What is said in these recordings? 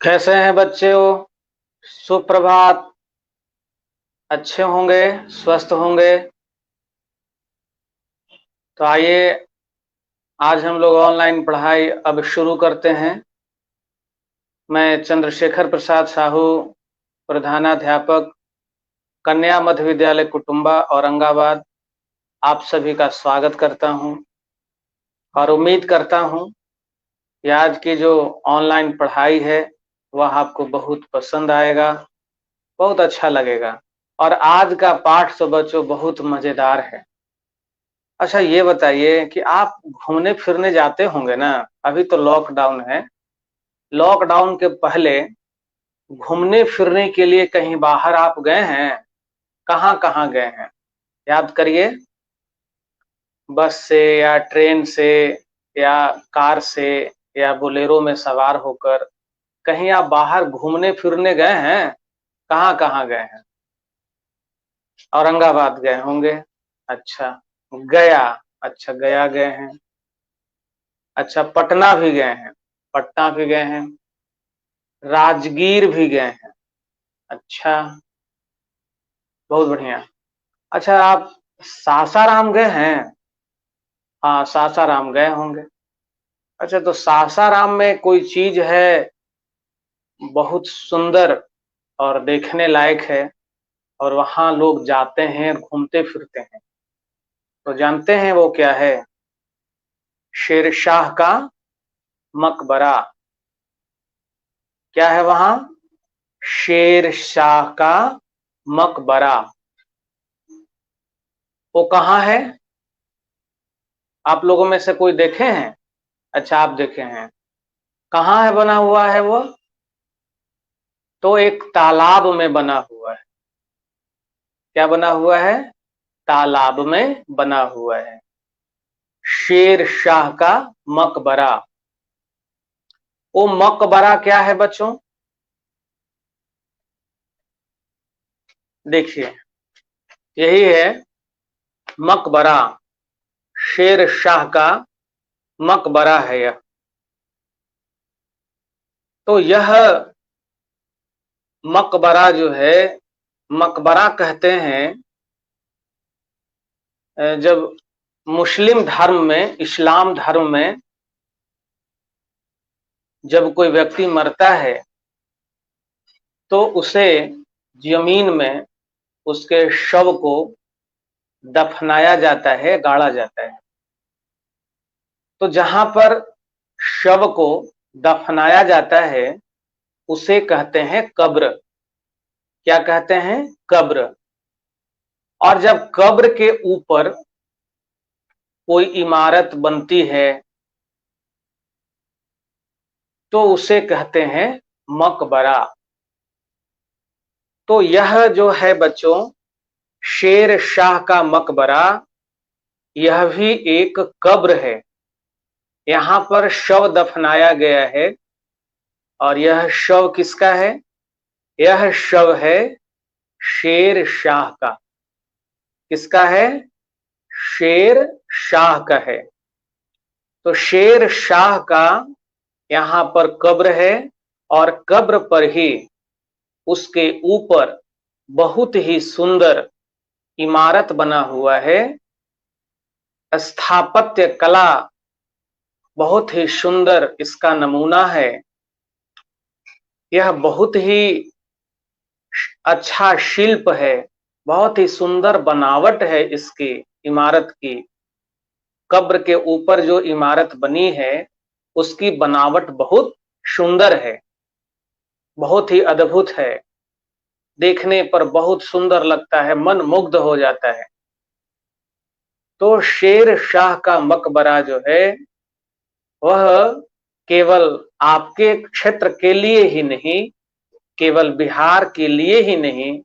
कैसे हैं बच्चे हो? सुप्रभात। अच्छे होंगे, स्वस्थ होंगे। तो आइए, आज हम लोग ऑनलाइन पढ़ाई अब शुरू करते हैं। मैं चंद्रशेखर प्रसाद साहू, प्रधानाध्यापक, कन्या मध्य विद्यालय कुटुंबा औरंगाबाद, आप सभी का स्वागत करता हूं और उम्मीद करता हूं कि आज की जो ऑनलाइन पढ़ाई है वह आपको बहुत पसंद आएगा, बहुत अच्छा लगेगा। और आज का पाठ तो बच्चों बहुत मजेदार है। अच्छा, ये बताइए कि आप घूमने फिरने जाते होंगे ना? अभी तो लॉकडाउन है। लॉकडाउन के पहले घूमने फिरने के लिए कहीं बाहर आप गए हैं? कहाँ कहाँ गए हैं? याद करिए। बस से या ट्रेन से या कार से या बोलेरो में सवार होकर कहीं आप बाहर घूमने फिरने गए हैं? कहाँ कहाँ गए हैं? औरंगाबाद गए होंगे। अच्छा। गया। अच्छा, गया गए हैं। अच्छा, पटना भी गए हैं। पटना भी गए हैं। राजगीर भी गए हैं। अच्छा, बहुत बढ़िया। अच्छा, आप सासाराम गए हैं? हाँ, सासाराम गए होंगे। अच्छा, तो सासाराम में कोई चीज है बहुत सुंदर और देखने लायक है, और वहां लोग जाते हैं, घूमते फिरते हैं। तो जानते हैं वो क्या है? शेरशाह का मकबरा। क्या है वहां? शेरशाह का मकबरा। वो कहाँ है? आप लोगों में से कोई देखे हैं? अच्छा, आप देखे हैं। कहाँ है बना हुआ है वो? तो एक तालाब में बना हुआ है। क्या बना हुआ है? तालाब में बना हुआ है। शेर शाह का मकबरा। वो मकबरा क्या है बच्चों? देखिए, यही है मकबरा। शेर शाह का मकबरा है यह। तो यह मकबरा जो है, मकबरा कहते हैं जब मुस्लिम धर्म में, इस्लाम धर्म में जब कोई व्यक्ति मरता है तो उसे जमीन में उसके शव को दफनाया जाता है, गाड़ा जाता है। तो जहां पर शव को दफनाया जाता है उसे कहते हैं कब्र। क्या कहते हैं? कब्र। और जब कब्र के ऊपर कोई इमारत बनती है तो उसे कहते हैं मकबरा। तो यह जो है बच्चों, शेर शाह का मकबरा, यह भी एक कब्र है। यहाँ पर शव दफनाया गया है। और यह शव किसका है? यह शव है शेर शाह का। किसका है? शेर शाह का है। तो शेर शाह का यहाँ पर कब्र है, और कब्र पर ही उसके ऊपर बहुत ही सुंदर इमारत बना हुआ है। स्थापत्य कला बहुत ही सुंदर इसका नमूना है। यह बहुत ही अच्छा शिल्प है, बहुत ही सुंदर बनावट है इसकी इमारत की। कब्र के ऊपर जो इमारत बनी है उसकी बनावट बहुत सुंदर है, बहुत ही अद्भुत है। देखने पर बहुत सुंदर लगता है, मन मुग्ध हो जाता है। तो शेर शाह का मकबरा जो है वह केवल आपके क्षेत्र के लिए ही नहीं, केवल बिहार के लिए ही नहीं,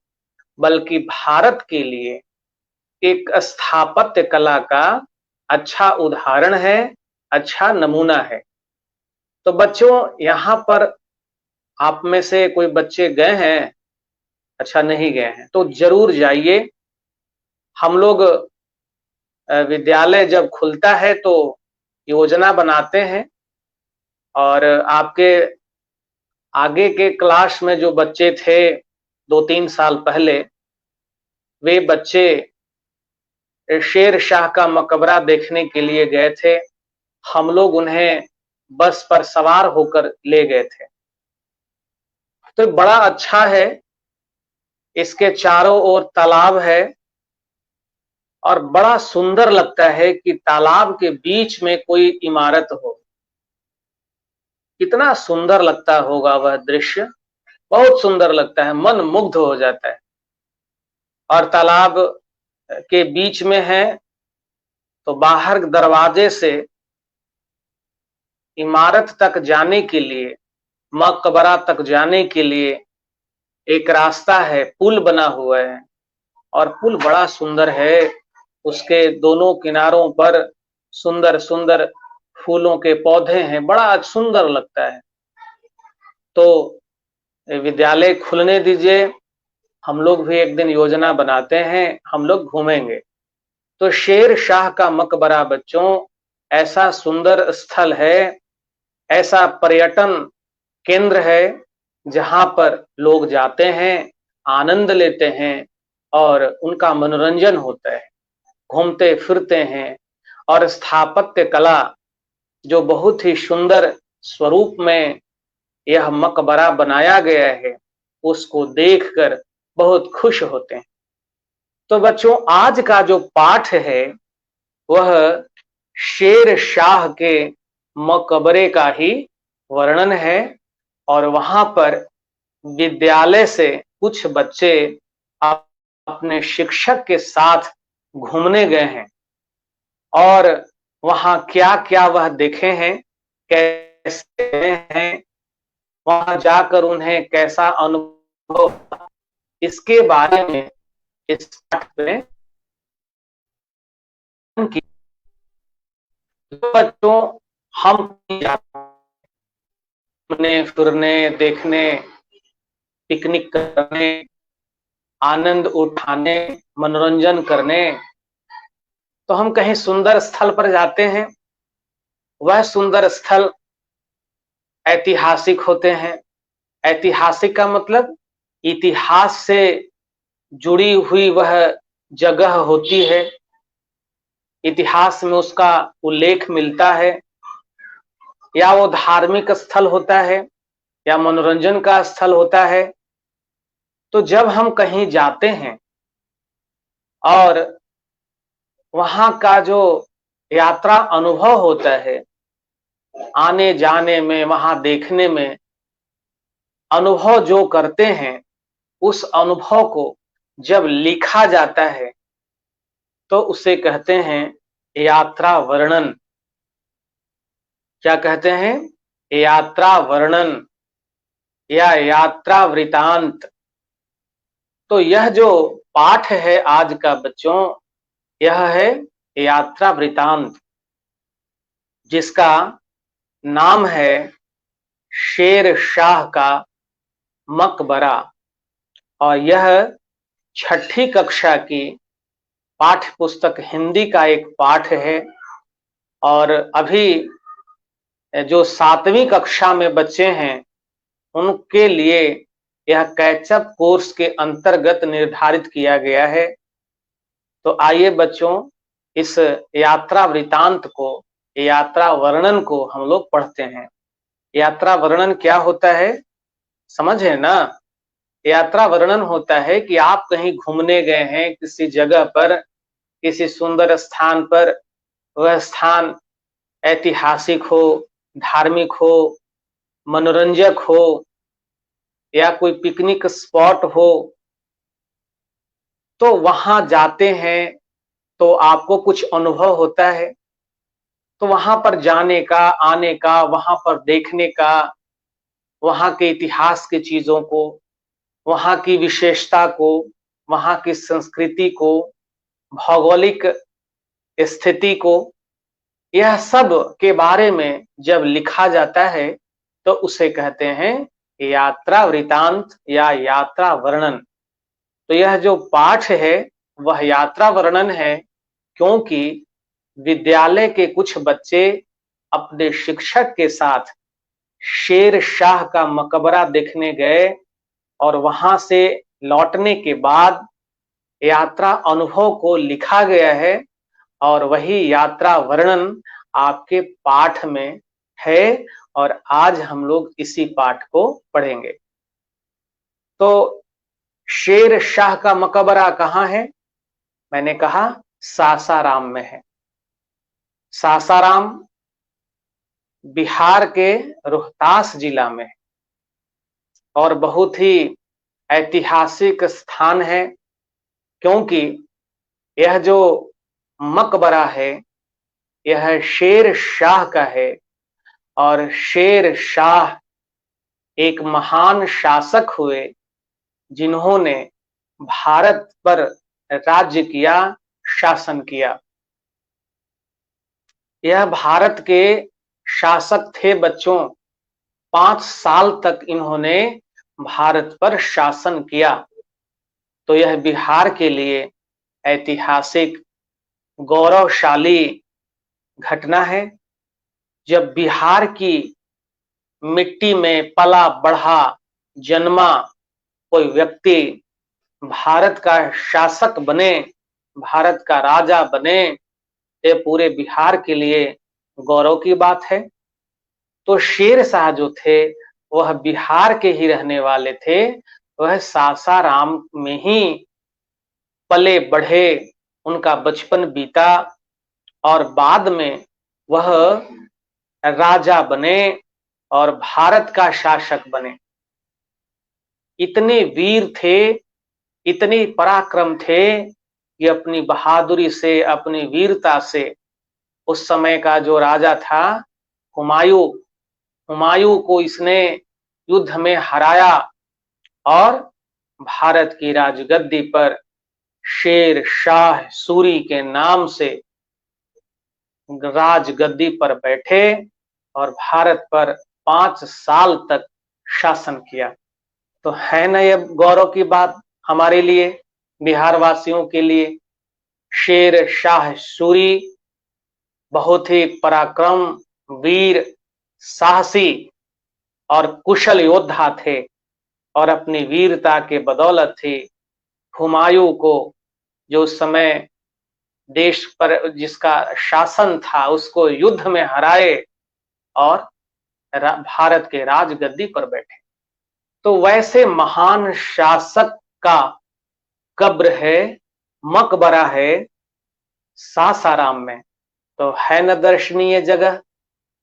बल्कि भारत के लिए एक स्थापत्य कला का अच्छा उदाहरण है, अच्छा नमूना है। तो बच्चों, यहाँ पर आप में से कोई बच्चे गए हैं? अच्छा, नहीं गए हैं तो जरूर जाइए। हम लोग विद्यालय जब खुलता है तो योजना बनाते हैं और आपके आगे के क्लास में जो बच्चे थे 2-3 साल पहले, वे बच्चे शेर शाह का मकबरा देखने के लिए गए थे। हम लोग उन्हें बस पर सवार होकर ले गए थे। तो बड़ा अच्छा है, इसके चारों ओर तालाब है और बड़ा सुंदर लगता है कि तालाब के बीच में कोई इमारत हो। कितना सुंदर लगता होगा वह दृश्य, बहुत सुंदर लगता है, मन मुग्ध हो जाता है। और तालाब के बीच में है तो बाहर दरवाजे से इमारत तक जाने के लिए, मकबरा तक जाने के लिए एक रास्ता है, पुल बना हुआ है और पुल बड़ा सुंदर है। उसके दोनों किनारों पर सुंदर सुंदर फूलों के पौधे हैं, बड़ा सुंदर लगता है। तो विद्यालय खुलने दीजिए, हम लोग भी एक दिन योजना बनाते हैं, हम लोग घूमेंगे। तो शेर शाह का मकबरा बच्चों ऐसा सुंदर स्थल है, ऐसा पर्यटन केंद्र है जहां पर लोग जाते हैं, आनंद लेते हैं और उनका मनोरंजन होता है, घूमते फिरते हैं। और स्थापत्य कला जो बहुत ही सुंदर स्वरूप में यह मकबरा बनाया गया है, उसको देखकर बहुत खुश होते हैं। तो बच्चों आज का जो पाठ है वह शेर शाह के मकबरे का ही वर्णन है और वहां पर विद्यालय से कुछ बच्चे अपने शिक्षक के साथ घूमने गए हैं और वहां क्या क्या वह देखे हैं, कैसे हैं, वहां जाकर उन्हें कैसा अनुभव, इसके बारे में इस पाठ में की। बच्चों हम घूमने फिरने, देखने, पिकनिक करने, आनंद उठाने, मनोरंजन करने, तो हम कहीं सुंदर स्थल पर जाते हैं। वह सुंदर स्थल ऐतिहासिक होते हैं। ऐतिहासिक का मतलब इतिहास से जुड़ी हुई वह जगह होती है, इतिहास में उसका उल्लेख मिलता है, या वो धार्मिक स्थल होता है या मनोरंजन का स्थल होता है। तो जब हम कहीं जाते हैं और वहां का जो यात्रा अनुभव होता है, आने जाने में, वहां देखने में अनुभव जो करते हैं, उस अनुभव को जब लिखा जाता है तो उसे कहते हैं यात्रा वर्णन। क्या कहते हैं? यात्रा वर्णन या यात्रा वृतांत। तो यह जो पाठ है आज का बच्चों, यह है यात्रा वृतांत, जिसका नाम है शेर शाह का मकबरा। और यह 6ठी कक्षा की पाठ्य पुस्तक हिंदी का एक पाठ है। और अभी जो 7वीं कक्षा में बच्चे हैं उनके लिए यह कैचअप कोर्स के अंतर्गत निर्धारित किया गया है। तो आइए बच्चों इस यात्रा वृतांत को, यात्रा वर्णन को हम लोग पढ़ते हैं। यात्रा वर्णन क्या होता है समझे ना? यात्रा वर्णन होता है कि आप कहीं घूमने गए हैं किसी जगह पर, किसी सुंदर स्थान पर, वह स्थान ऐतिहासिक हो, धार्मिक हो, मनोरंजक हो या कोई पिकनिक स्पॉट हो, तो वहां जाते हैं तो आपको कुछ अनुभव होता है। तो वहां पर जाने का, आने का, वहां पर देखने का, वहां के इतिहास की चीजों को, वहां की विशेषता को, वहां की संस्कृति को, भौगोलिक स्थिति को, यह सब के बारे में जब लिखा जाता है तो उसे कहते हैं यात्रा वृतांत या यात्रा वर्णन। तो यह जो पाठ है वह यात्रा वर्णन है, क्योंकि विद्यालय के कुछ बच्चे अपने शिक्षक के साथ शेर शाह का मकबरा देखने गए और वहां से लौटने के बाद यात्रा अनुभव को लिखा गया है और वही यात्रा वर्णन आपके पाठ में है और आज हम लोग इसी पाठ को पढ़ेंगे। तो शेर शाह का मकबरा कहाँ है? मैंने कहा सासाराम में है। सासाराम बिहार के रोहतास जिला में है और बहुत ही ऐतिहासिक स्थान है, क्योंकि यह जो मकबरा है यह शेर शाह का है और शेर शाह एक महान शासक हुए जिन्होंने भारत पर राज्य किया, शासन किया। यह भारत के शासक थे बच्चों। 5 साल तक इन्होंने भारत पर शासन किया। तो यह बिहार के लिए ऐतिहासिक गौरवशाली घटना है। जब बिहार की मिट्टी में पला बढ़ा जन्मा कोई व्यक्ति भारत का शासक बने, भारत का राजा बने, ये पूरे बिहार के लिए गौरव की बात है। तो शेर शाह जो थे वह बिहार के ही रहने वाले थे। वह सासाराम में ही पले बढ़े, उनका बचपन बीता और बाद में वह राजा बने और भारत का शासक बने। इतने वीर थे, इतने पराक्रम थे कि अपनी बहादुरी से, अपनी वीरता से उस समय का जो राजा था हुमायूं को इसने युद्ध में हराया और भारत की राजगद्दी पर शेर शाह सूरी के नाम से राजगद्दी पर बैठे और भारत पर 5 साल तक शासन किया। तो है ना ये गौरव की बात हमारे लिए, बिहार वासियों के लिए। शेर शाह सूरी बहुत ही पराक्रम, वीर, साहसी और कुशल योद्धा थे और अपनी वीरता के बदौलत ही हुमायूं को, जो उस समय देश पर जिसका शासन था, उसको युद्ध में हराए और भारत के राजगद्दी पर बैठे। तो वैसे महान शासक का कब्र है, मकबरा है सासाराम में। तो है न दर्शनीय जगह,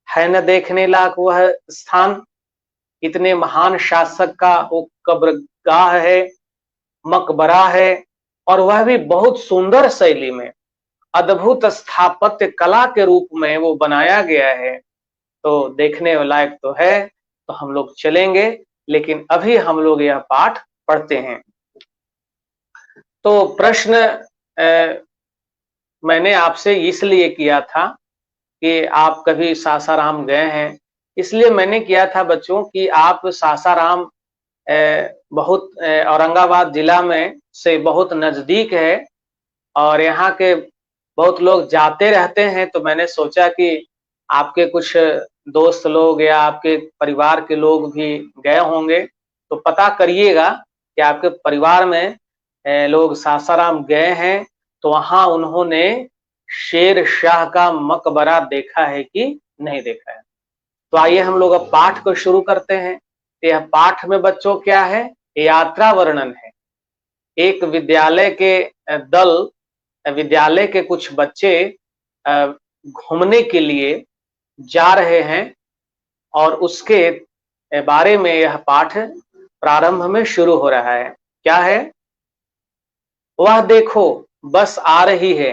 है न देखने लायक वह स्थान। इतने महान शासक का वो कब्रगाह है, मकबरा है और वह भी बहुत सुंदर शैली में, अद्भुत स्थापत्य कला के रूप में वो बनाया गया है। तो देखने लायक तो है। तो हम लोग चलेंगे, लेकिन अभी हम लोग यह पाठ पढ़ते हैं। तो प्रश्न मैंने आपसे इसलिए किया था कि आप कभी सासाराम गए हैं, इसलिए मैंने किया था बच्चों कि आप सासाराम बहुत औरंगाबाद जिला में से बहुत नजदीक है और यहाँ के बहुत लोग जाते रहते हैं। तो मैंने सोचा कि आपके कुछ दोस्त लोग या आपके परिवार के लोग भी गए होंगे, तो पता करिएगा कि आपके परिवार में लोग सासाराम गए हैं तो वहां उन्होंने शेर शाह का मकबरा देखा है कि नहीं देखा है। तो आइए हम लोग अब पाठ को शुरू करते हैं। यह पाठ में बच्चों क्या है? यात्रा वर्णन है। एक विद्यालय के दल, विद्यालय के कुछ बच्चे घूमने के लिए जा रहे हैं और उसके बारे में यह पाठ प्रारंभ में शुरू हो रहा है। क्या है? वह देखो बस आ रही है,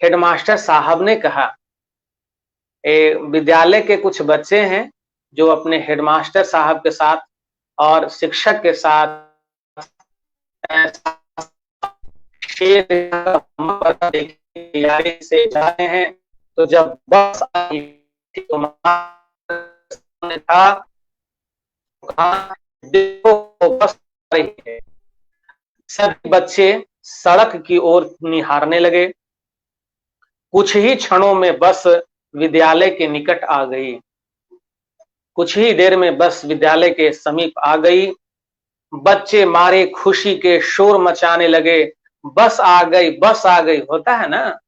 हेडमास्टर साहब ने कहा। विद्यालय के कुछ बच्चे हैं जो अपने हेडमास्टर साहब के साथ और शिक्षक के साथ से जा रहे हैं। तो जब बस आई तो था, देखो बस आ रही है। सभी बच्चे सड़क की ओर निहारने लगे। कुछ ही क्षणों में बस विद्यालय के निकट आ गई। कुछ ही देर में बस विद्यालय के समीप आ गई। बच्चे मारे खुशी के शोर मचाने लगे, बस आ गई, बस आ गई। होता है ना,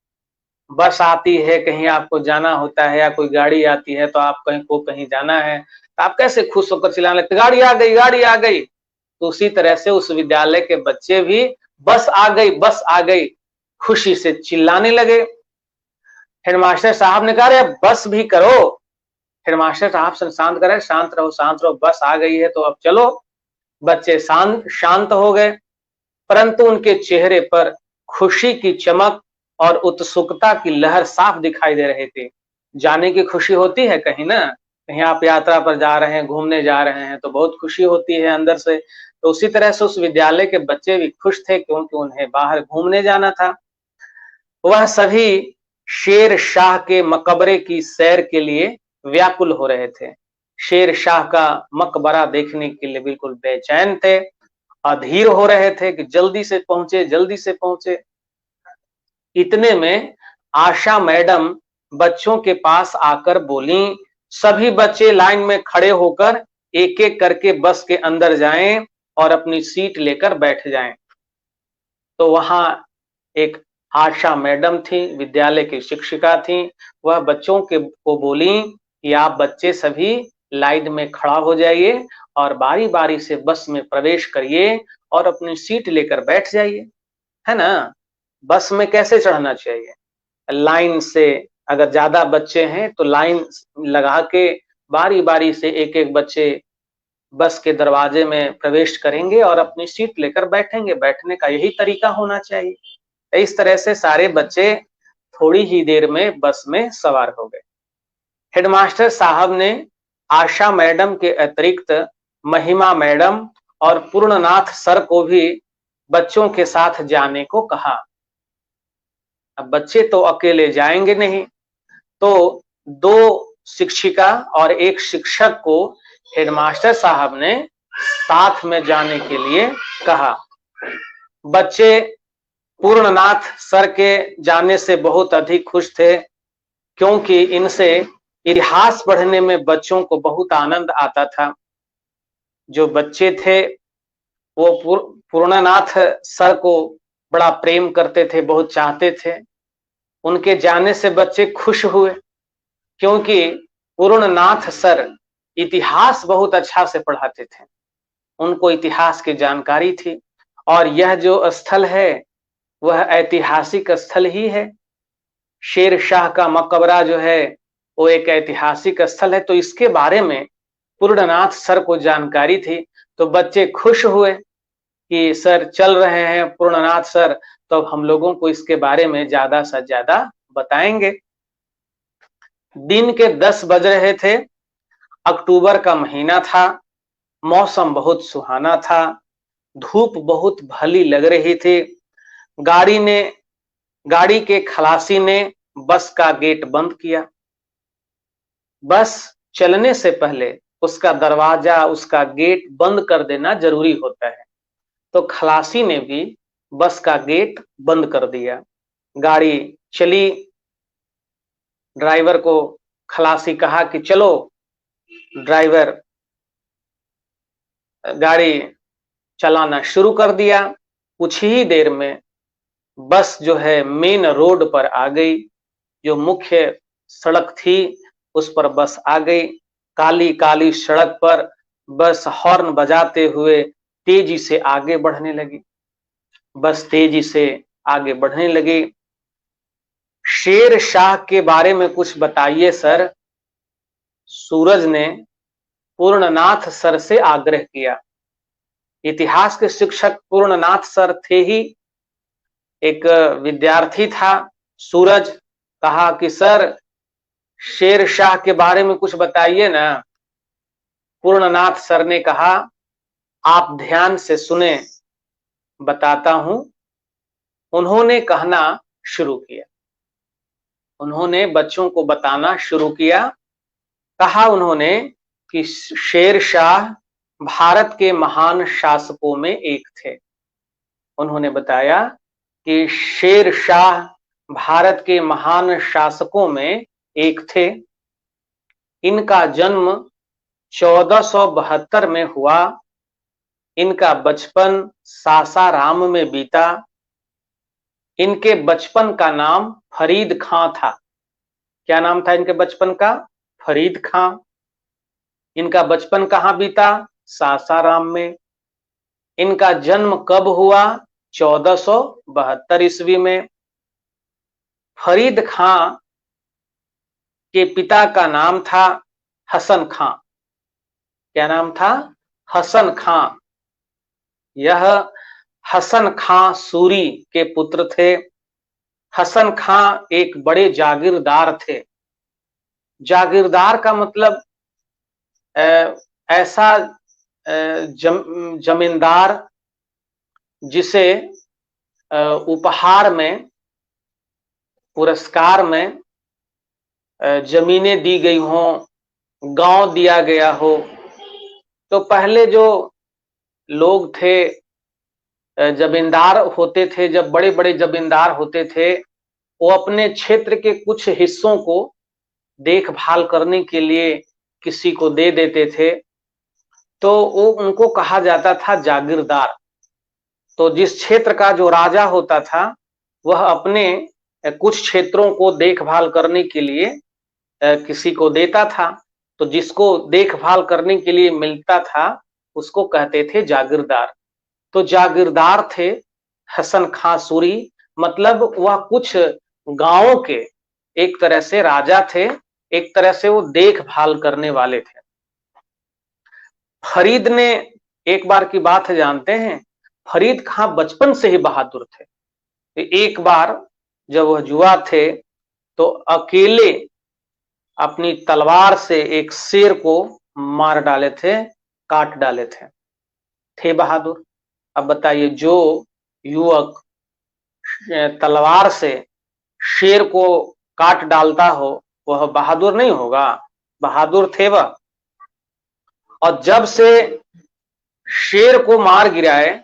बस आती है, कहीं आपको जाना होता है, या कोई गाड़ी आती है तो आप कहीं जाना है, तो आप कैसे खुश होकर चिल्लाने लगते, गाड़ी आ गई, गाड़ी आ गई। तो उसी तरह से उस विद्यालय के बच्चे भी बस आ गई, बस आ गई, खुशी से चिल्लाने लगे। हेडमास्टर साहब ने कहा, अरे बस भी करो। हेडमास्टर साहब शांत करे, शांत रहो, शांत रहो, बस आ गई है तो अब चलो। बच्चे शांत हो गए, परंतु उनके चेहरे पर खुशी की चमक और उत्सुकता की लहर साफ दिखाई दे रहे थे। जाने की खुशी होती है कहीं ना, कहीं आप यात्रा पर जा रहे हैं, घूमने जा रहे हैं, तो बहुत खुशी होती है अंदर से। तो उसी तरह से उस विद्यालय के बच्चे भी खुश थे, क्योंकि उन्हें बाहर घूमने जाना था। वह सभी शेर शाह के मकबरे की सैर के लिए व्याकुल हो रहे थे। शेर शाह का मकबरा देखने के लिए बिल्कुल बेचैन थे, अधीर हो रहे थे कि जल्दी से पहुंचे, जल्दी से पहुंचे। इतने में आशा मैडम बच्चों के पास आकर बोली, सभी बच्चे लाइन में खड़े होकर एक एक करके बस के अंदर जाएं और अपनी सीट लेकर बैठ जाएं। तो वहां एक आशा मैडम थी, विद्यालय की शिक्षिका थी। वह बच्चों को बोली कि आप बच्चे सभी लाइन में खड़ा हो जाइए और बारी बारी से बस में प्रवेश करिए और अपनी सीट लेकर बैठ जाइए, है ना। बस में कैसे चढ़ना चाहिए, लाइन से। अगर ज्यादा बच्चे हैं तो लाइन लगा के बारी बारी से एक एक बच्चे बस के दरवाजे में प्रवेश करेंगे और अपनी सीट लेकर बैठेंगे। बैठने का यही तरीका होना चाहिए। इस तरह से सारे बच्चे थोड़ी ही देर में बस में सवार हो गए। हेडमास्टर साहब ने आशा मैडम के अतिरिक्त महिमा मैडम और पूर्णनाथ सर को भी बच्चों के साथ जाने को कहा। अब बच्चे तो अकेले जाएंगे नहीं, तो दो शिक्षिका और एक शिक्षक को हेडमास्टर साहब ने साथ में जाने के लिए कहा। बच्चे पूर्णनाथ सर के जाने से बहुत अधिक खुश थे, क्योंकि इनसे इतिहास पढ़ने में बच्चों को बहुत आनंद आता था। जो बच्चे थे वो पूर्णनाथ सर को बड़ा प्रेम करते थे, बहुत चाहते थे। उनके जाने से बच्चे खुश हुए, क्योंकि पूर्णनाथ सर इतिहास बहुत अच्छा से पढ़ाते थे, उनको इतिहास की जानकारी थी। और यह जो स्थल है वह ऐतिहासिक स्थल ही है। शेर शाह का मकबरा जो है वो एक ऐतिहासिक स्थल है, तो इसके बारे में पूर्णनाथ सर को जानकारी थी। तो बच्चे खुश हुए कि सर चल रहे हैं पूर्णनाथ सर, तो अब हम लोगों को इसके बारे में ज्यादा से ज्यादा बताएंगे। दिन के 10 बज रहे थे, अक्टूबर का महीना था, मौसम बहुत सुहाना था, धूप बहुत भली लग रही थी। गाड़ी के खलासी ने बस का गेट बंद किया। बस चलने से पहले उसका दरवाजा, उसका गेट बंद कर देना जरूरी होता है। तो खलासी ने भी बस का गेट बंद कर दिया। गाड़ी चली। ड्राइवर को खलासी कहा कि चलो। ड्राइवर गाड़ी चलाना शुरू कर दिया। कुछ ही देर में बस जो है मेन रोड पर आ गई। जो मुख्य सड़क थी उस पर बस आ गई। काली काली सड़क पर बस हॉर्न बजाते हुए तेजी से आगे बढ़ने लगी। बस तेजी से आगे बढ़ने लगी। शेर शाह के बारे में कुछ बताइए सर, सूरज ने पूर्णनाथ सर से आग्रह किया। इतिहास के शिक्षक पूर्णनाथ सर थे ही, एक विद्यार्थी था सूरज। कहा कि सर शेर शाह के बारे में कुछ बताइए ना। पूर्णनाथ सर ने कहा, आप ध्यान से सुने, बताता हूं। उन्होंने कहना शुरू किया। उन्होंने बच्चों को बताना शुरू किया। कहा उन्होंने कि शेर शाह भारत के महान शासकों में एक थे। उन्होंने बताया कि शेर शाह भारत के महान शासकों में एक थे। इनका जन्म 1472 में हुआ। इनका बचपन सासाराम में बीता। इनके बचपन का नाम फरीद खां था। क्या नाम था इनके बचपन का? फरीद खां। इनका बचपन कहाँ बीता? सासाराम में। इनका जन्म कब हुआ? 1472 ईस्वी में। फरीद खां के पिता का नाम था हसन खां। क्या नाम था? हसन खां। यह हसन खां सूरी के पुत्र थे। हसन खां एक बड़े जागीरदार थे। जागीरदार का मतलब ऐसा जमींदार जिसे उपहार में, पुरस्कार में जमीनें दी गई हों, गांव दिया गया हो। तो पहले जो लोग थे, जमींदार होते थे, जब बड़े बड़े जमींदार होते थे, वो अपने क्षेत्र के कुछ हिस्सों को देखभाल करने के लिए किसी को दे देते थे, तो वो उनको कहा जाता था जागीरदार। तो जिस क्षेत्र का जो राजा होता था, वह अपने कुछ क्षेत्रों को देखभाल करने के लिए किसी को देता था। तो जिसको देखभाल करने के लिए मिलता था उसको कहते थे जागीरदार। तो जागीरदार थे हसन खां सूरी, मतलब वह कुछ गांवों के एक तरह से राजा थे, एक तरह से वो देखभाल करने वाले थे। फरीद ने, एक बार की बात है जानते हैं, फरीद खां बचपन से ही बहादुर थे। एक बार जब वह युवा थे तो अकेले अपनी तलवार से एक शेर को मार डाले थे, काट डाले थे बहादुर। अब बताइए, जो युवक तलवार से शेर को काट डालता हो वह बहादुर नहीं होगा? बहादुर थे वह। और जब से शेर को मार गिराए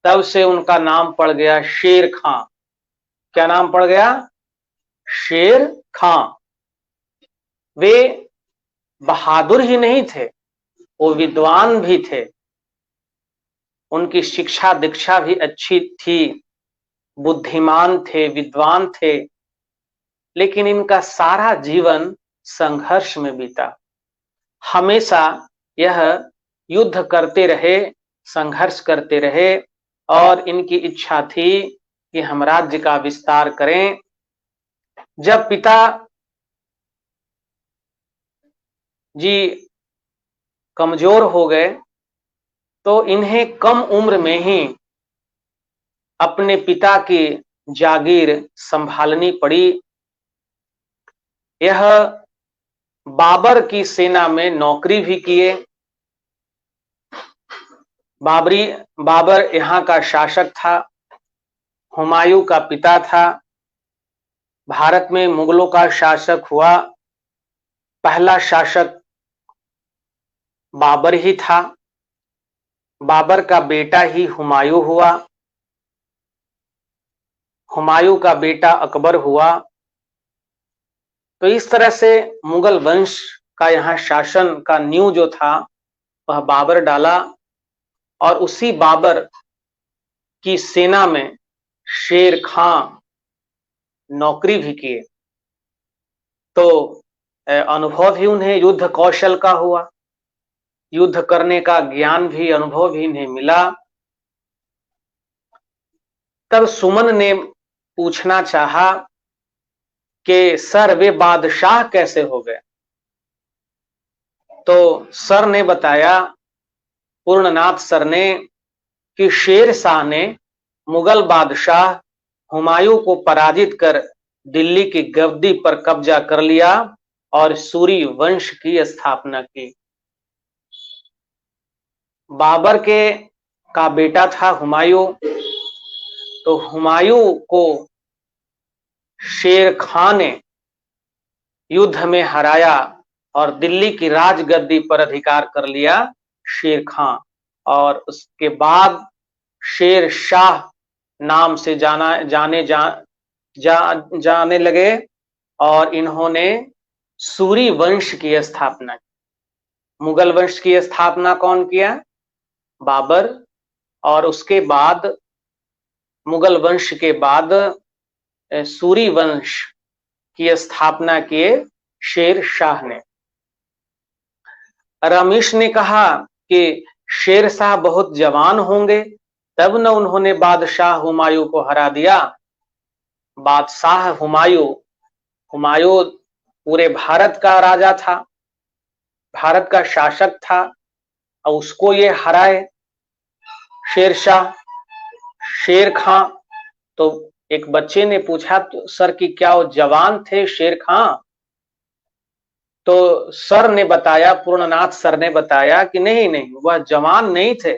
तब से उनका नाम पड़ गया शेर खां। क्या नाम पड़ गया? शेर खां। वे बहादुर ही नहीं थे, वो विद्वान भी थे। उनकी शिक्षा दीक्षा भी अच्छी थी, बुद्धिमान थे, विद्वान थे। लेकिन इनका सारा जीवन संघर्ष में बीता। हमेशा यह युद्ध करते रहे, संघर्ष करते रहे, और इनकी इच्छा थी कि हम राज्य का विस्तार करें। जब पिता जी कमजोर हो गए तो इन्हें कम उम्र में ही अपने पिता की जागीर संभालनी पड़ी। यह बाबर की सेना में नौकरी भी किए। बाबर यहाँ का शासक था, हुमायूं का पिता था। भारत में मुगलों का शासक हुआ, पहला शासक बाबर ही था। बाबर का बेटा ही हुमायूं हुआ, हुमायूं का बेटा अकबर हुआ। तो इस तरह से मुगल वंश का यहाँ शासन का नींव जो था वह बाबर डाला। और उसी बाबर की सेना में शेर खां नौकरी भी किए। तो अनुभव भी उन्हें युद्ध कौशल का हुआ, युद्ध करने का ज्ञान भी, अनुभव भी इन्हें मिला। तब सुमन ने पूछना चाहा कि सर वे बादशाह कैसे हो गए? तो सर ने बताया, पूर्णनाथ सर ने, कि शेर शाह ने मुगल बादशाह हुमायूं को पराजित कर दिल्ली की गद्दी पर कब्जा कर लिया और सूरी वंश की स्थापना की। बाबर का बेटा था हुमायूं, तो हुमायूं को शेर खां ने युद्ध में हराया और दिल्ली की राजगद्दी पर अधिकार कर लिया शेर खां। और उसके बाद शेर शाह नाम से जाने लगे और इन्होंने सूरी वंश की स्थापना की। मुगल वंश की स्थापना कौन किया? बाबर। और उसके बाद मुगल वंश के बाद सूरी वंश की स्थापना किए शेर शाह ने। रमेश ने कहा कि शेर शाह बहुत जवान होंगे, तब न उन्होंने बादशाह हुमायूं को हरा दिया। बादशाह हुमायूं, हुमायूं पूरे भारत का राजा था, भारत का शासक था, और उसको ये हराए शेर शाह, शेर खां। तो एक बच्चे ने पूछा, तो सर कि क्या वो जवान थे शेर खां? तो सर ने बताया, पूर्णनाथ सर ने बताया कि नहीं नहीं, वह जवान नहीं थे।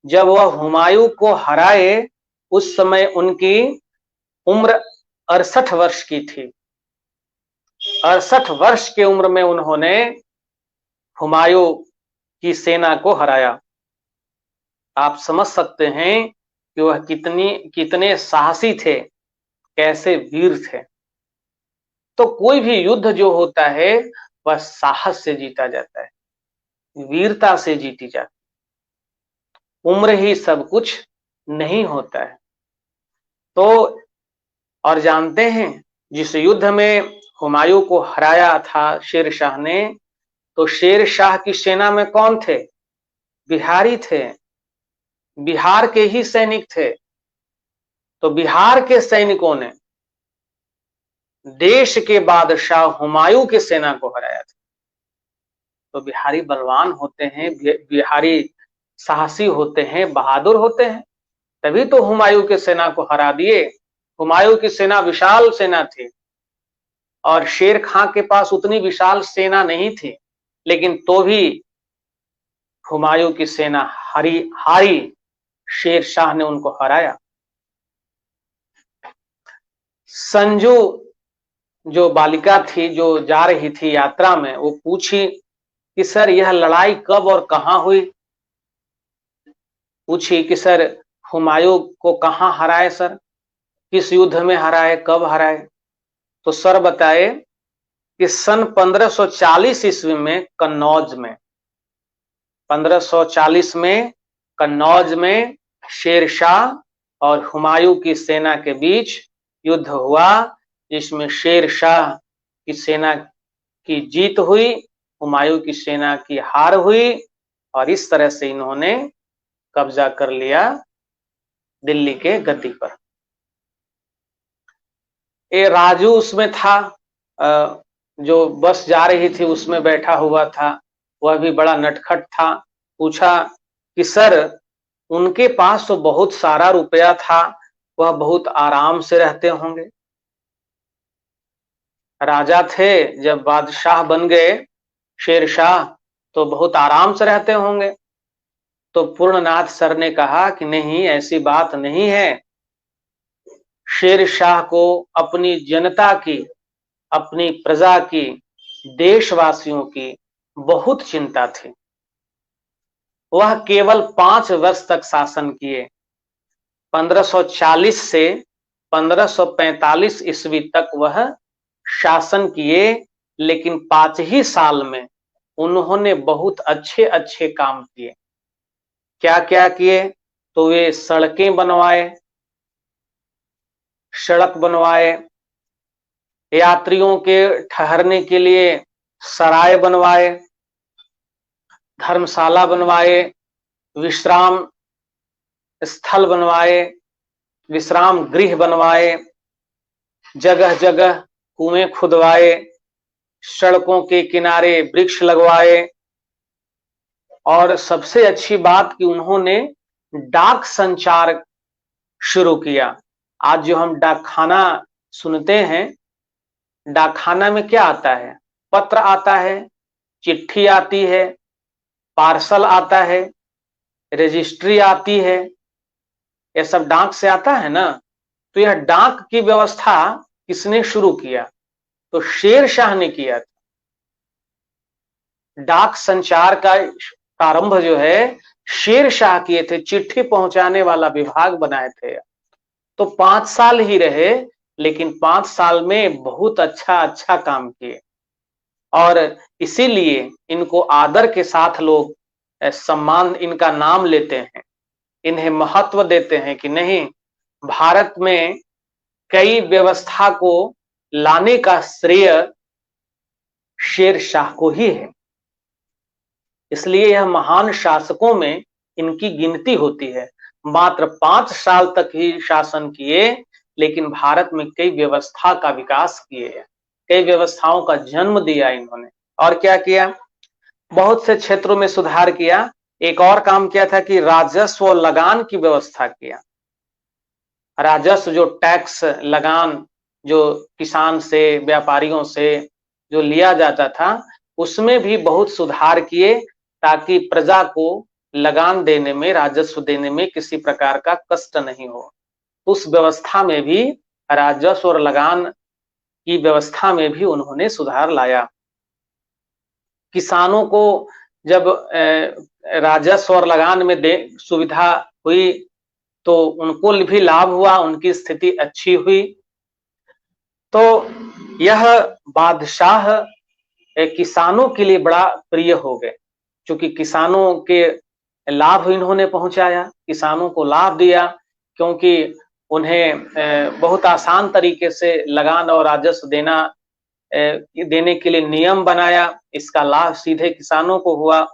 जब वह हुमायूं को हराए उस समय उनकी उम्र 68 वर्ष की थी। 68 वर्ष की उम्र में उन्होंने हुमायूं की सेना को हराया। आप समझ सकते हैं कि वह कितने साहसी थे, कैसे वीर थे। तो कोई भी युद्ध जो होता है वह साहस से जीता जाता है, वीरता से जीती जाती है। उम्र ही सब कुछ नहीं होता है। तो और जानते हैं, जिस युद्ध में हुमायूं को हराया था शेर शाह ने, तो शेर शाह की सेना में कौन थे? बिहारी थे, बिहार के ही सैनिक थे। तो बिहार के सैनिकों ने देश के बादशाह हुमायूं की सेना को हराया था। तो बिहारी बलवान होते हैं, बिहारी साहसी होते हैं, बहादुर होते हैं, तभी तो हुमायूं की सेना को हरा दिए। हुमायूं की सेना विशाल सेना थी, और शेर खां के पास उतनी विशाल सेना नहीं थी, लेकिन तो भी हुमायूं की सेना हारी, शेर शाह ने उनको हराया। संजू जो बालिका थी, जो जा रही थी यात्रा में, वो पूछी कि सर यह लड़ाई कब और कहां हुई? पूछी कि सर हुमायूं को कहां हराए, सर किस युद्ध में हराए, कब हराए? तो सर बताए कि सन 1540 ईस्वी में कन्नौज में, 1540 में कन्नौज में शेर शाह और हुमायूं की सेना के बीच युद्ध हुआ, जिसमें शेर शाह की सेना की जीत हुई, हुमायूं की सेना की हार हुई, और इस तरह से इन्होंने कब्जा कर लिया दिल्ली के गद्दी पर। ये राजू उसमें था, जो बस जा रही थी उसमें बैठा हुआ था, वह भी बड़ा नटखट था। पूछा कि सर उनके पास तो बहुत सारा रुपया था, वह बहुत आराम से रहते होंगे, राजा थे, जब बादशाह बन गए शेर शाह तो बहुत आराम से रहते होंगे। तो पूर्णनाथ सर ने कहा कि नहीं, ऐसी बात नहीं है। शेर शाह को अपनी जनता की, अपनी प्रजा की, देशवासियों की बहुत चिंता थी। वह केवल 5 वर्ष तक शासन किए, 1540 से 1545 ईस्वी तक वह शासन किए, लेकिन 5 ही साल में उन्होंने बहुत अच्छे अच्छे काम किए। क्या क्या किए? तो वे सड़कें बनवाए, सड़क बनवाए, यात्रियों के ठहरने के लिए सराय बनवाए, धर्मशाला बनवाए, विश्राम स्थल बनवाए, विश्राम गृह बनवाए, जगह जगह कुएं खुदवाए, सड़कों के किनारे वृक्ष लगवाए, और सबसे अच्छी बात कि उन्होंने डाक संचार शुरू किया। आज जो हम डाकखाना सुनते हैं, डाकखाना में क्या आता है? पत्र आता है, चिट्ठी आती है, पार्सल आता है, रजिस्ट्री आती है, यह सब डाक से आता है ना। तो यह डाक की व्यवस्था किसने शुरू किया? तो शेर शाह ने किया था। डाक संचार का प्रारंभ जो है शेर शाह किए थे, चिट्ठी पहुंचाने वाला विभाग बनाए थे। तो 5 साल ही रहे, लेकिन 5 साल में बहुत अच्छा अच्छा काम किए। और इसीलिए इनको आदर के साथ लोग सम्मान इनका नाम लेते हैं, इन्हें महत्व देते हैं कि नहीं, भारत में कई व्यवस्था को लाने का श्रेय शेर शाह को ही है। इसलिए यह महान शासकों में इनकी गिनती होती है। मात्र 5 साल तक ही शासन किए, लेकिन भारत में कई व्यवस्था का विकास किए, कई व्यवस्थाओं का जन्म दिया इन्होंने। और क्या किया? बहुत से क्षेत्रों में सुधार किया। एक और काम किया था कि राजस्व और लगान की व्यवस्था किया। राजस्व जो टैक्स लगान जो किसान से, व्यापारियों से जो लिया जाता था, उसमें भी बहुत सुधार किए ताकि प्रजा को लगान देने में, राजस्व देने में किसी प्रकार का कष्ट नहीं हो। उस व्यवस्था में भी, राजस्व और लगान की व्यवस्था में भी उन्होंने सुधार लाया। किसानों को जब राजस्व और लगान में सुविधा हुई तो उनको भी लाभ हुआ, उनकी स्थिति अच्छी हुई। तो यह बादशाह किसानों के लिए बड़ा प्रिय हो गए, क्योंकि किसानों के लाभ इन्होंने पहुंचाया, किसानों को लाभ दिया, क्योंकि उन्हें बहुत आसान तरीके से लगान और राजस्व देने के लिए नियम बनाया। इसका लाभ सीधे किसानों को हुआ।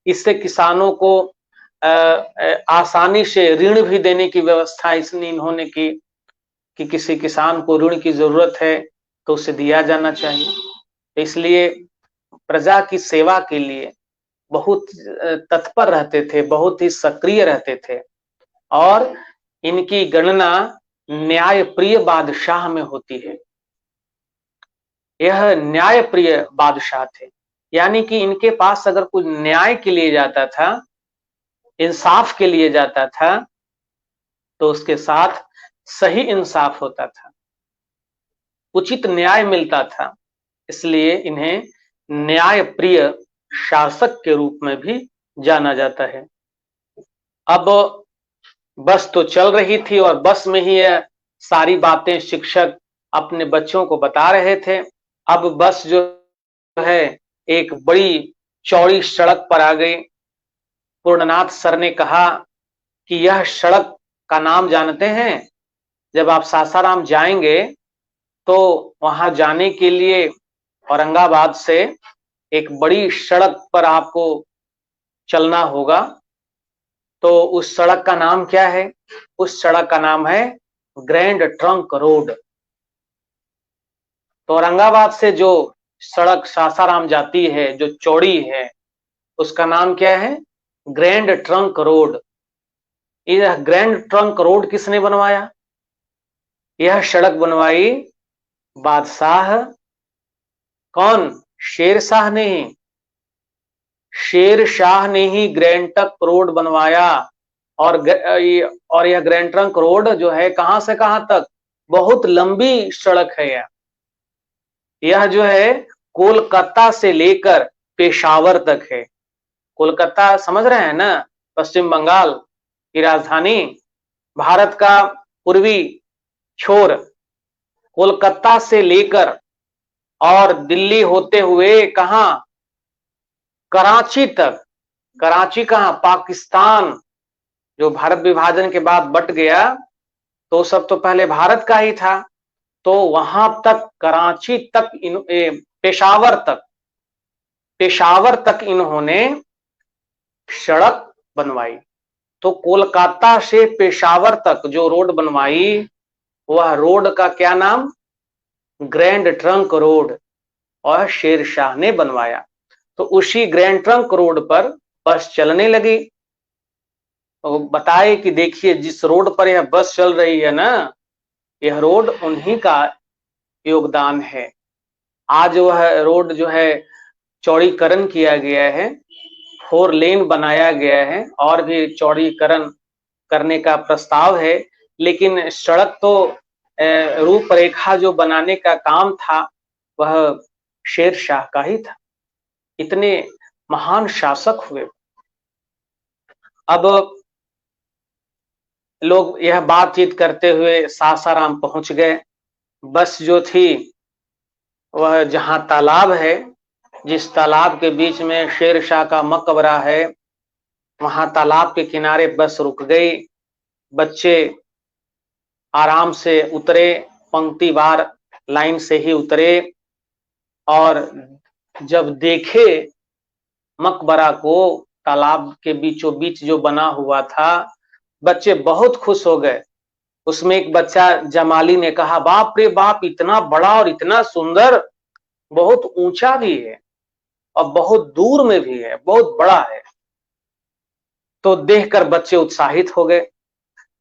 इससे किसानों को आसानी से ऋण भी देने की व्यवस्था इसने इन्होंने की कि किसी किसान को ऋण की जरूरत है तो उसे दिया जाना चाहिए। इसलिए प्रजा की सेवा के लिए बहुत तत्पर रहते थे, बहुत ही सक्रिय रहते थे। और इनकी गणना न्यायप्रिय बादशाह में होती है। यह न्यायप्रिय बादशाह थे, यानी कि इनके पास अगर कोई न्याय के लिए जाता था, इंसाफ के लिए जाता था, तो उसके साथ सही इंसाफ होता था, उचित न्याय मिलता था। इसलिए इन्हें न्यायप्रिय शासक के रूप में भी जाना जाता है। अब बस तो चल रही थी और बस में ही यह सारी बातें शिक्षक अपने बच्चों को बता रहे थे। अब बस जो है एक बड़ी चौड़ी सड़क पर आ गई। पूर्णनाथ सर ने कहा कि यह सड़क का नाम जानते हैं? जब आप सासाराम जाएंगे तो वहां जाने के लिए औरंगाबाद से एक बड़ी सड़क पर आपको चलना होगा। तो उस सड़क का नाम क्या है? उस सड़क का नाम है ग्रैंड ट्रंक रोड। तो औरंगाबाद से जो सड़क सासाराम जाती है, जो चौड़ी है, उसका नाम क्या है? Grand trunk road. यह ग्रैंड ट्रंक रोड किसने बनवाया? यह सड़क बनवाई बादशाह कौन? शेर शाह ने ही। शेर शाह ने ही ग्रैंड ट्रंक रोड बनवाया। और यह ग्रैंड ट्रंक रोड जो है कहां से कहां तक? बहुत लंबी सड़क है। यह जो है कोलकाता से लेकर पेशावर तक है। कोलकाता समझ रहे हैं ना? पश्चिम बंगाल की राजधानी, भारत का पूर्वी छोर, कोलकाता से लेकर और दिल्ली होते हुए कहां? कराची तक। कराची कहां? पाकिस्तान। जो भारत विभाजन के बाद बट गया तो सब तो पहले भारत का ही था। तो वहां तक, कराची तक, पेशावर तक इन्होंने सड़क बनवाई। तो कोलकाता से पेशावर तक जो रोड बनवाई, वह रोड का क्या नाम? Grand trunk road. और शेर शाह ने बनवाया। तो उसी ग्रैंड ट्रंक रोड पर बस चलने लगी। तो बताए कि देखिए, जिस रोड पर यह बस चल रही है ना, यह रोड उन्हीं का योगदान है। आज वह रोड जो है चौड़ीकरण किया गया है, 4 लेन बनाया गया है, और भी चौड़ीकरण करने का प्रस्ताव है। लेकिन सड़क तो रूपरेखा जो बनाने का काम था वह शेर शाह का ही था। इतने महान शासक हुए। अब लोग यह बातचीत करते हुए सासाराम पहुंच गए। बस जो थी वह जहां तालाब है जिस तालाब के बीच में शेर शाह का मकबरा है, वहां तालाब के किनारे बस रुक गई। बच्चे आराम से उतरे, पंक्तिवार लाइन से ही उतरे, और जब देखे मकबरा को, तालाब के बीचों बीच जो बना हुआ था, बच्चे बहुत खुश हो गए। उसमें एक बच्चा जमाली ने कहा, बाप रे बाप, इतना बड़ा और इतना सुंदर, बहुत ऊंचा भी है और बहुत दूर में भी है, बहुत बड़ा है। तो देखकर बच्चे उत्साहित हो गए।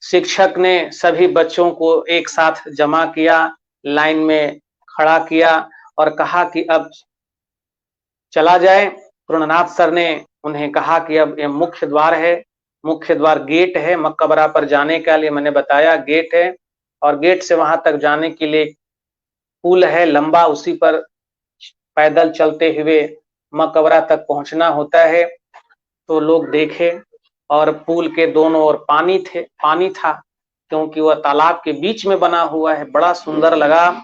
शिक्षक ने सभी बच्चों को एक साथ जमा किया, लाइन में खड़ा किया और कहा कि अब चला जाए। पूर्णनाथ सर ने उन्हें कहा कि अब ये मुख्य द्वार है, मुख्य द्वार गेट है, मकबरा पर जाने के लिए मैंने बताया गेट है, और गेट से वहां तक जाने के लिए पुल है लंबा, उसी पर पैदल चलते हुए मकबरा तक पहुंचना होता है। तो लोग देखे, और पुल के दोनों ओर पानी था, क्योंकि वह तालाब के बीच में बना हुआ है। बड़ा सुंदर लगा।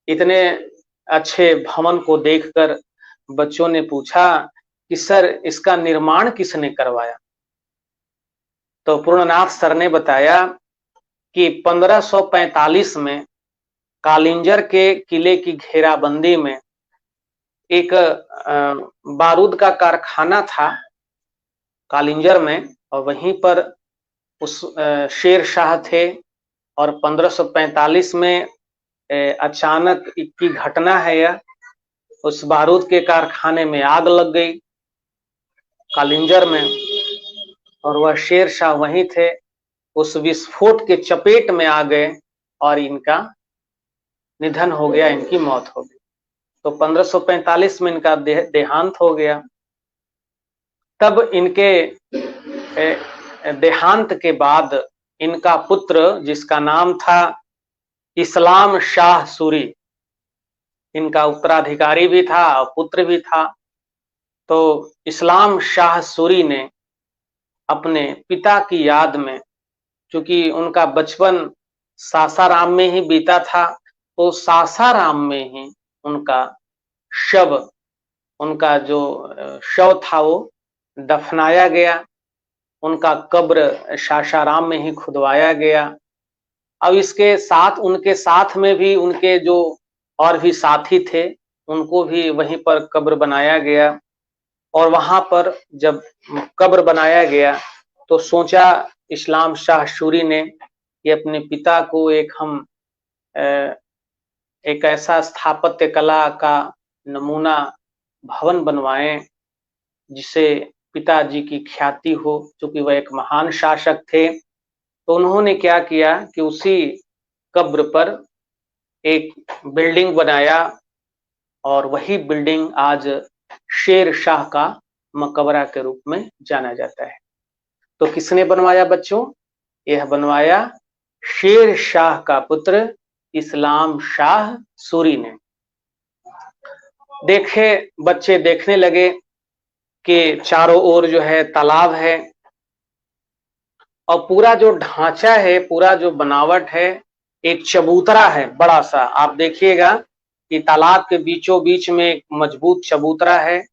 इतने अच्छे भवन को देखकर बच्चों ने पूछा कि सर, इसका निर्माण किसने करवाया? तो पूर्णनाथ सर ने बताया कि 1545 में कालिंजर के किले की घेराबंदी में एक बारूद का कारखाना था कालिंजर में, और वहीं पर उस शेर शाह थे। और 1545 में अचानक की घटना है यह, उस बारूद के कारखाने में आग लग गई कालिंजर में, और वह शेर शाह वहीं थे। उस विस्फोट के चपेट में आ गए और इनका निधन हो गया, इनकी मौत हो गई। तो 1545 में इनका देहांत हो गया। तब इनके देहांत के बाद इनका पुत्र, जिसका नाम था इस्लाम शाह सूरी, इनका उत्तराधिकारी भी था और पुत्र भी था। तो इस्लाम शाह सूरी ने अपने पिता की याद में, क्योंकि उनका बचपन सासाराम में ही बीता था, तो सासाराम में ही उनका शव, उनका जो शव था वो दफनाया गया। उनका कब्र सासाराम में ही खुदवाया गया। अब इसके साथ, उनके साथ में भी उनके जो और भी साथी थे, उनको भी वहीं पर कब्र बनाया गया। और वहां पर जब कब्र बनाया गया तो सोचा इस्लाम शाह सूरी ने कि अपने पिता को एक ऐसा स्थापत्य कला का नमूना भवन बनवाएं जिसे पिताजी की ख्याति हो, क्योंकि वह एक महान शासक थे। तो उन्होंने क्या किया कि उसी कब्र पर एक बिल्डिंग बनाया, और वही बिल्डिंग आज शेर शाह का मकबरा के रूप में जाना जाता है। तो किसने बनवाया बच्चों? यह बनवाया शेर शाह का पुत्र इस्लाम शाह सूरी ने। देखे बच्चे, देखने लगे कि चारों ओर जो है तालाब है, और पूरा जो ढांचा है, पूरा जो बनावट है, एक चबूतरा है बड़ा सा। आप देखिएगा कि तालाब के बीचों बीच में एक मजबूत चबूतरा है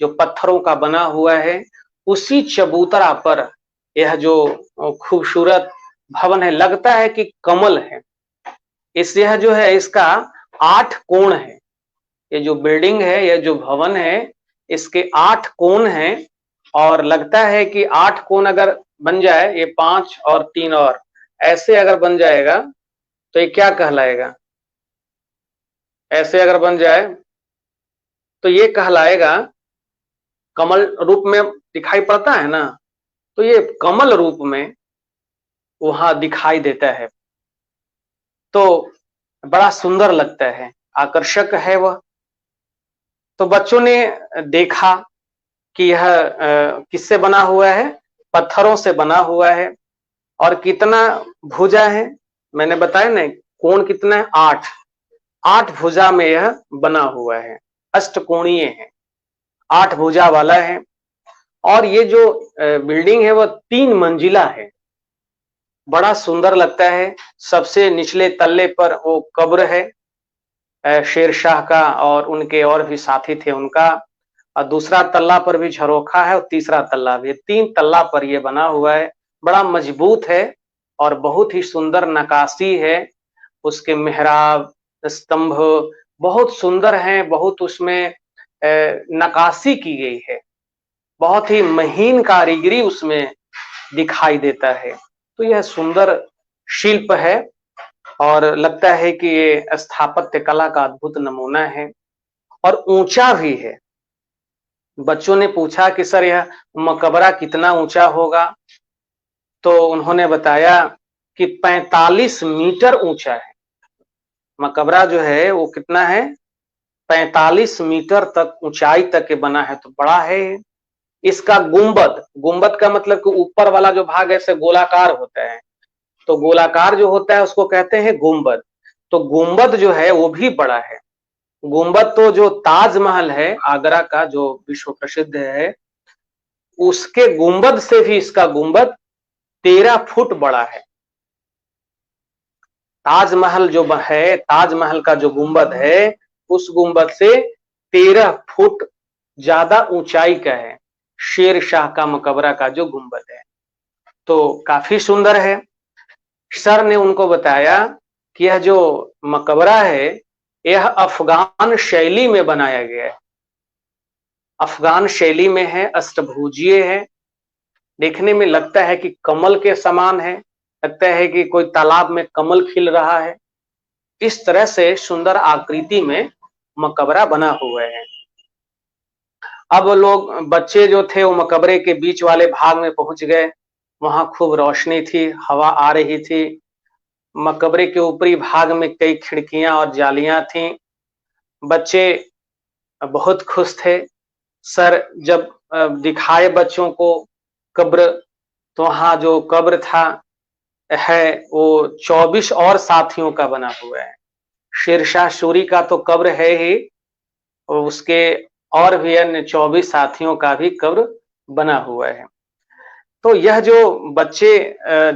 जो पत्थरों का बना हुआ है। उसी चबूतरा पर यह जो खूबसूरत भवन है, लगता है कि कमल है। यह जो है, इसका 8 कोण है। ये जो बिल्डिंग है, यह जो भवन है, इसके 8 कोण हैं, और लगता है कि 8 कोण अगर बन जाए, ये 5 और 3 और ऐसे अगर बन जाएगा तो ये क्या कहलाएगा? ऐसे अगर बन जाए तो ये कहलाएगा, कमल रूप में दिखाई पड़ता है ना, तो ये कमल रूप में वहां दिखाई देता है। तो बड़ा सुंदर लगता है, आकर्षक है वह। तो बच्चों ने देखा कि यह किससे बना हुआ है? पत्थरों से बना हुआ है। और कितना भुजा है? मैंने बताया ना, कोण कितना है? 8 भुजा में यह बना हुआ है, अष्टकोणीय है, 8 भुजा वाला है। और ये जो बिल्डिंग है वह 3 मंजिला है। बड़ा सुंदर लगता है। सबसे निचले तल्ले पर वो कब्र है, शेरशाह का और उनके और भी साथी थे उनका, और दूसरा तल्ला पर भी झरोखा है और तीसरा तल्ला भी, 3 तल्ला पर ये बना हुआ है। बड़ा मजबूत है और बहुत ही सुंदर नक्काशी है। उसके मेहराब, स्तंभ बहुत सुंदर हैं, बहुत उसमें नक्काशी की गई है। बहुत ही महीन कारीगरी उसमें दिखाई देता है। तो यह सुंदर शिल्प है और लगता है कि ये स्थापत्य कला का अद्भुत नमूना है और ऊंचा भी है। बच्चों ने पूछा कि सर यह मकबरा कितना ऊंचा होगा? तो उन्होंने बताया कि 45 मीटर ऊंचा है। मकबरा जो है वो कितना है? 45 मीटर तक ऊंचाई तक के बना है, तो बड़ा है। इसका गुंबद, गुंबद का मतलब कि ऊपर वाला जो भाग ऐसे गोलाकार होता है, तो गोलाकार जो होता है उसको कहते हैं गुंबद। तो गुंबद जो है वो भी बड़ा है। गुंबद तो जो ताजमहल है आगरा का, जो विश्व प्रसिद्ध है, उसके गुंबद से भी इसका गुंबद 13 फुट बड़ा है। ताजमहल जो है, ताजमहल का जो गुंबद है, उस गुंबद से 13 फुट ज्यादा ऊंचाई का है शेर शाह का मकबरा का जो गुंबद है। तो काफी सुंदर है। सर ने उनको बताया कि यह जो मकबरा है यह अफगान शैली में बनाया गया है। अफगान शैली में है, अष्टभुजीय है, देखने में लगता है कि कमल के समान है, लगता है कि कोई तालाब में कमल खिल रहा है। इस तरह से सुंदर आकृति में मकबरा बना हुआ है। अब लोग, बच्चे जो थे वो मकबरे के बीच वाले भाग में पहुंच गए। वहां खूब रोशनी थी, हवा आ रही थी। मकबरे के ऊपरी भाग में कई खिड़कियां और जालियां थीं। बच्चे बहुत खुश थे। सर जब दिखाए बच्चों को कब्र, तो वहां जो कब्र था है वो 24 और साथियों का बना हुआ है। शेरशाह सूरी का तो कब्र है ही, और उसके और भी अन्य 24 साथियों का भी कब्र बना हुआ है। तो यह जो बच्चे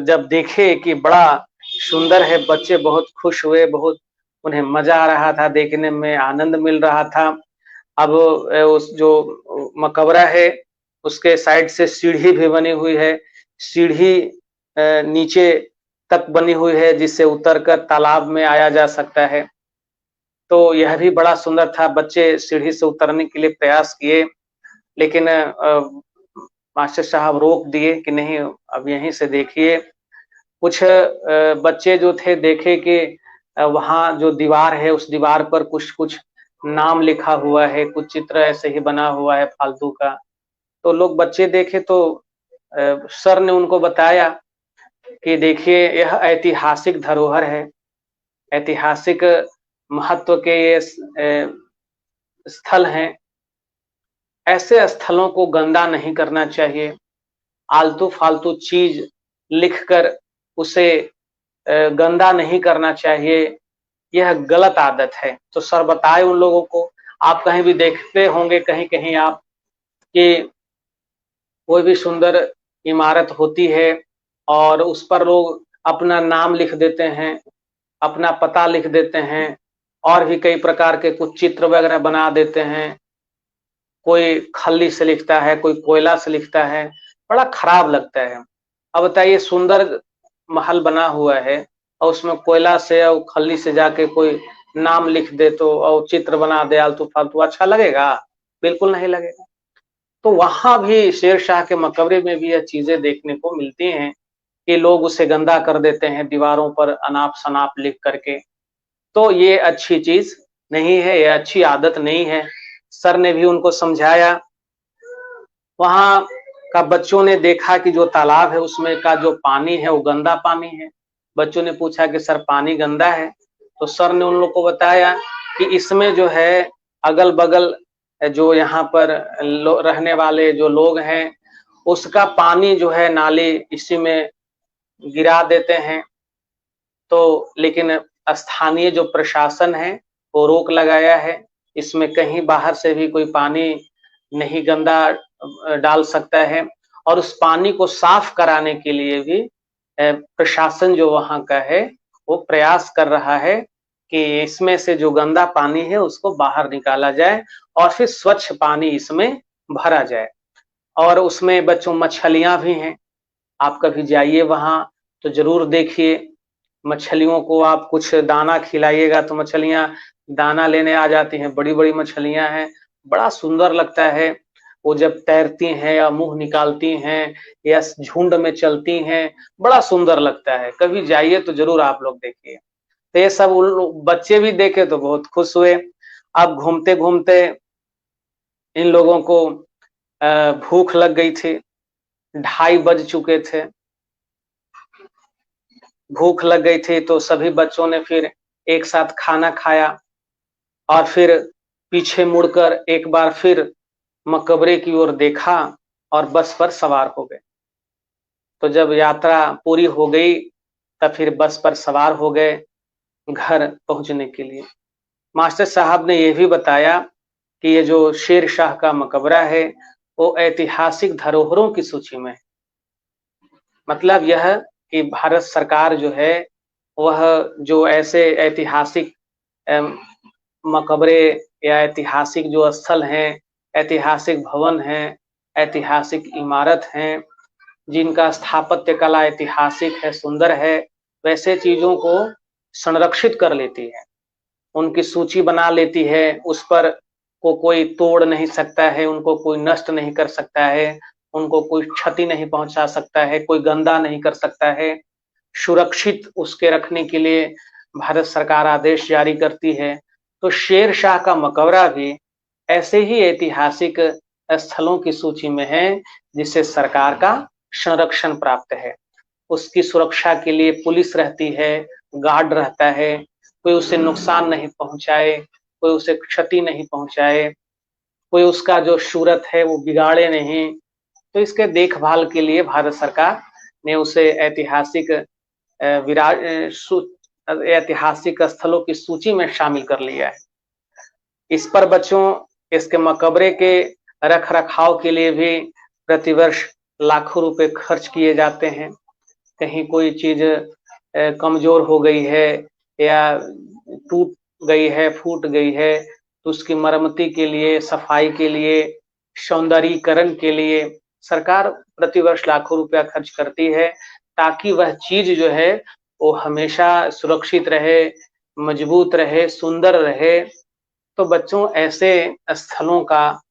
जब देखे कि बड़ा सुंदर है, बच्चे बहुत खुश हुए, बहुत उन्हें मजा आ रहा था, देखने में आनंद मिल रहा था। अब उस जो मकबरा है उसके साइड से सीढ़ी भी बनी हुई है। सीढ़ी नीचे तक बनी हुई है जिससे उतरकर तालाब में आया जा सकता है। तो यह भी बड़ा सुंदर था। बच्चे सीढ़ी से उतरने के लिए प्रयास किए, लेकिन मास्टर साहब रोक दिए कि नहीं, अब यहीं से देखिए। कुछ बच्चे जो थे देखे कि वहाँ जो दीवार है उस दीवार पर कुछ कुछ नाम लिखा हुआ है, कुछ चित्र ऐसे ही बना हुआ है फालतू का। तो लोग बच्चे देखे तो सर ने उनको बताया कि देखिए यह ऐतिहासिक धरोहर है, ऐतिहासिक महत्व के ये स्थल हैं। ऐसे स्थलों को गंदा नहीं करना चाहिए। आलतू फालतू चीज लिखकर उसे गंदा नहीं करना चाहिए, यह गलत आदत है। तो सर बताए उन लोगों को, आप कहीं भी देखते होंगे कहीं कहीं आप कि कोई भी सुंदर इमारत होती है और उस पर लोग अपना नाम लिख देते हैं, अपना पता लिख देते हैं, और भी कई प्रकार के कुछ चित्र वगैरह बना देते हैं। कोई खल्ली से लिखता है, कोई कोयला से लिखता है, बड़ा खराब लगता है। अब बताइए सुंदर महल बना हुआ है और उसमें कोयला से और खल्ली से जाके कोई नाम लिख दे तो और चित्र बना दे आलतू फालतू, अच्छा लगेगा? बिल्कुल नहीं लगेगा। तो वहां भी शेरशाह के मकबरे में भी यह चीजें देखने को मिलती हैं कि लोग उसे गंदा कर देते हैं दीवारों पर अनाप शनाप लिख करके। तो ये अच्छी चीज नहीं है, ये अच्छी आदत नहीं है। सर ने भी उनको समझाया। वहां का बच्चों ने देखा कि जो तालाब है उसमें का जो पानी है वो गंदा पानी है। बच्चों ने पूछा कि सर पानी गंदा है? तो सर ने उन लोग को बताया कि इसमें जो है अगल बगल जो यहाँ पर रहने वाले जो लोग हैं उसका पानी जो है नाली इसी में गिरा देते हैं। तो लेकिन स्थानीय जो प्रशासन है वो रोक लगाया है, इसमें कहीं बाहर से भी कोई पानी नहीं गंदा डाल सकता है। और उस पानी को साफ कराने के लिए भी प्रशासन जो वहाँ का है वो प्रयास कर रहा है कि इसमें से जो गंदा पानी है उसको बाहर निकाला जाए और फिर स्वच्छ पानी इसमें भरा जाए। और उसमें बच्चों मछलियाँ भी हैं, आप कभी जाइए वहाँ तो ज़रूर देखिए, मछलियों को आप कुछ दाना खिलाइएगा तो मछलियाँ दाना लेने आ जाती हैं, बड़ी-बड़ी मछलियाँ हैं, बड़ा सुंदर लगता है। वो जब तैरती हैं या मुँह निकालती हैं या झुंड में चलती हैं, बड़ा सुंदर लगता है। कभी जाइए तो ज़रूर आप लोग देखिए। तो ये सब उन लो बच्चे भी देखे तो बहुत खुश हुए। अब घूमते-घूमते इन लोगों को भूख लग गई थी, 2:30 बज चुके थे। भूख लग गई थी तो सभी बच्चों ने फिर एक साथ खाना खाया और फिर पीछे मुड़कर एक बार फिर मकबरे की ओर देखा और बस पर सवार हो गए। तो जब यात्रा पूरी हो गई तब फिर बस पर सवार हो गए घर पहुँचने के लिए। मास्टर साहब ने ये भी बताया कि ये जो शेर शाह का मकबरा है, वो ऐतिहासिक धरोहरों की सूची में है। मतलब यह कि भारत सरकार जो है, वह जो ऐसे ऐतिहासिक अम, मकबरे या ऐतिहासिक जो स्थल हैं, ऐतिहासिक भवन हैं, ऐतिहासिक इमारत हैं, जिनका स्थापत्य कला ऐतिहासिक है, सुंदर है, वैसे चीज़ों को संरक्षित कर लेती है। उनकी सूची बना लेती है, उस पर को कोई तोड़ नहीं सकता है, उनको कोई नष्ट नहीं कर सकता है, उनको कोई क्षति नहीं पहुँचा सकता है, कोई गंदा नहीं कर सकता है। सुरक्षित उसके रखने के लिए भारत सरकार आदेश जारी करती है। तो शेर शाह का मकबरा भी ऐसे ही ऐतिहासिक स्थलों की सूची में है, जिसे सरकार का संरक्षण प्राप्त है। उसकी सुरक्षा के लिए पुलिस रहती है, गार्ड रहता है, कोई उसे नुकसान नहीं पहुँचाए, कोई उसे क्षति नहीं पहुँचाए, कोई उसका जो सूरत है वो बिगाड़े नहीं। तो इसके देखभाल के लिए भारत सरकार ने उसे ऐतिहासिक ऐतिहासिक स्थलों की सूची में शामिल कर लिया है। इस पर बच्चों इसके मकबरे के रख-रखाव के लिए भी प्रतिवर्ष लाखों रुपए खर्च किए जाते हैं। कहीं कोई चीज़ कमज़ोर हो गई है या टूट गई है, फूट गई है, तो उसकी मरम्मती के लिए, सफाई के लिए, सौंदर्यीकरण के लिए सरकार प्रतिवर्ष लाखों रुपया खर्च करती है, ताकि वह चीज़ जो है, वो हमेशा सुरक्षित रहे, मजबूत रहे, सुंदर रहे। तो बच्चों ऐसे स्थलों का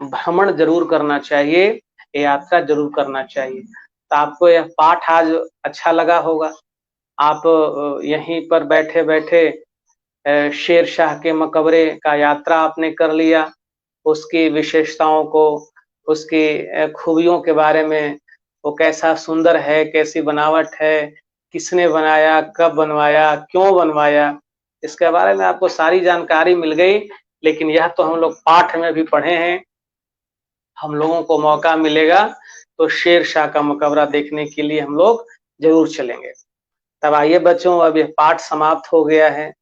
भ्रमण ज़रूर करना चाहिए, यात्रा ज़रूर करना चाहिए। तो आपको यह पाठ आज अच्छा लगा होगा। आप यहीं पर बैठे-बैठे शेर शाह के मकबरे का यात्रा आपने कर लिया, उसकी विशेषताओं को, उसकी खूबियों के बारे में, वो कैसा सुंदर है, कैसी बनावट है, किसने बनाया, कब बनवाया, क्यों बनवाया, इसके बारे में आपको सारी जानकारी मिल गई। लेकिन यह तो हम लोग पाठ में भी पढ़े हैं, हम लोगों को मौका मिलेगा तो शेर शाह का मकबरा देखने के लिए हम लोग ज़रूर चलेंगे। तब आइए बच्चों, अब यह पाठ समाप्त हो गया है।